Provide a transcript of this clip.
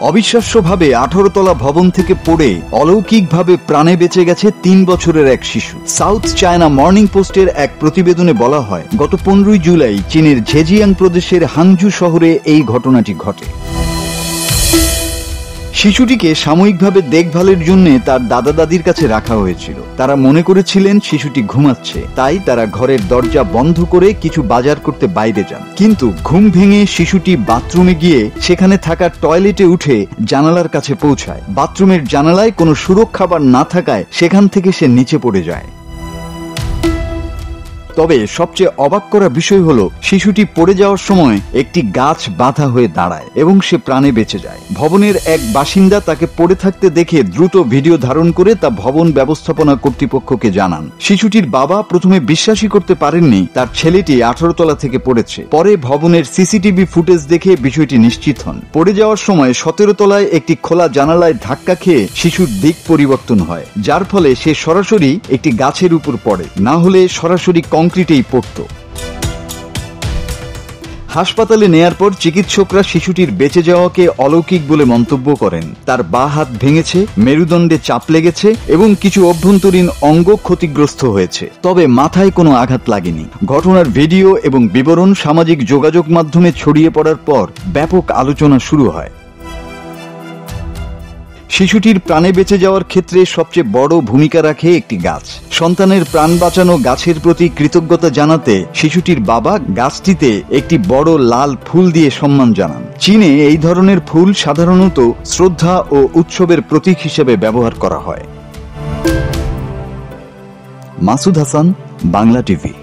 অবিশ্বাস্যভাবে 18 তলা ভবন থেকে পড়ে অলৌকিকভাবে প্রাণে বেঁচে গেছে 3 বছরের এক শিশু। সাউথ চায়না মর্নিং পোস্টের এক প্রতিবেদনে বলা হয়, গত 15 জুলাই চীনের ঝেজিয়াং প্রদেশের হাংজু শহরে এই ঘটনাটি ঘটে। শিশুটিকে সাময়িকভাবে দেখভালের জন্য তার দাদা দাদির কাছে রাখা হয়েছিল। তারা মনে করেছিলেন শিশুটি ঘুমাচ্ছে, তাই তারা ঘরের দরজা বন্ধ করে কিছু বাজার করতে বাইরে যান। কিন্তু ঘুম ভেঙে শিশুটি বাথরুমে গিয়ে সেখানে থাকা টয়লেটে উঠে জানালার কাছে পৌঁছায়। বাথরুমের জানালায় কোনো সুরক্ষা বার না থাকায় সেখান থেকে সে নিচে পড়ে যায়। তবে সবচেয়ে অবাক করা বিষয় হলো, শিশুটি পড়ে যাওয়ার সময় একটি গাছ বাধা হয়ে দাঁড়ায় এবং সে প্রাণে বেঁচে যায়। ভবনের এক বাসিন্দা তাকে পড়ে থাকতে দেখে দ্রুত ভিডিও ধারণ করে তা ভবন ব্যবস্থাপনা কর্তৃপক্ষকে জানান। শিশুটির বাবা প্রথমে বিশ্বাসই করতে পারেননি তার ছেলেটি 18 তলা থেকে পড়েছে। পরে ভবনের সিসিটিভি ফুটেজ দেখে বিষয়টি নিশ্চিত হন। পড়ে যাওয়ার সময় 17 তলায় একটি খোলা জানালায় ধাক্কা খেয়ে শিশুর দিক পরিবর্তন হয়, যার ফলে সে সরাসরি একটি গাছের উপর পড়ে, না হলে সরাসরি কংক্রিটেই পড়ত। হাসপাতালে নেয়ার পর চিকিৎসকরা শিশুটির বেঁচে যাওয়াকে অলৌকিক বলে মন্তব্য করেন। তার বাঁ হাত ভেঙেছে, মেরুদণ্ডে চাপ লেগেছে এবং কিছু অভ্যন্তরীণ অঙ্গ ক্ষতিগ্রস্ত হয়েছে, তবে মাথায় কোনো আঘাত লাগেনি। ঘটনার ভিডিও এবং বিবরণ সামাজিক যোগাযোগ মাধ্যমে ছড়িয়ে পড়ার পর ব্যাপক আলোচনা শুরু হয়। শিশুটির প্রাণে বেঁচে যাওয়ার ক্ষেত্রে সবচেয়ে বড় ভূমিকা রাখে একটি গাছ। সন্তানের প্রাণ বাঁচানো গাছের প্রতি কৃতজ্ঞতা জানাতে শিশুটির বাবা গাছটিতে একটি বড় লাল ফুল দিয়ে সম্মান জানান। চীনে এই ধরনের ফুল সাধারণত শ্রদ্ধা ও উৎসবের প্রতীক হিসেবে ব্যবহার করা হয়। মাসুদ হাসান, বাংলা টিভি।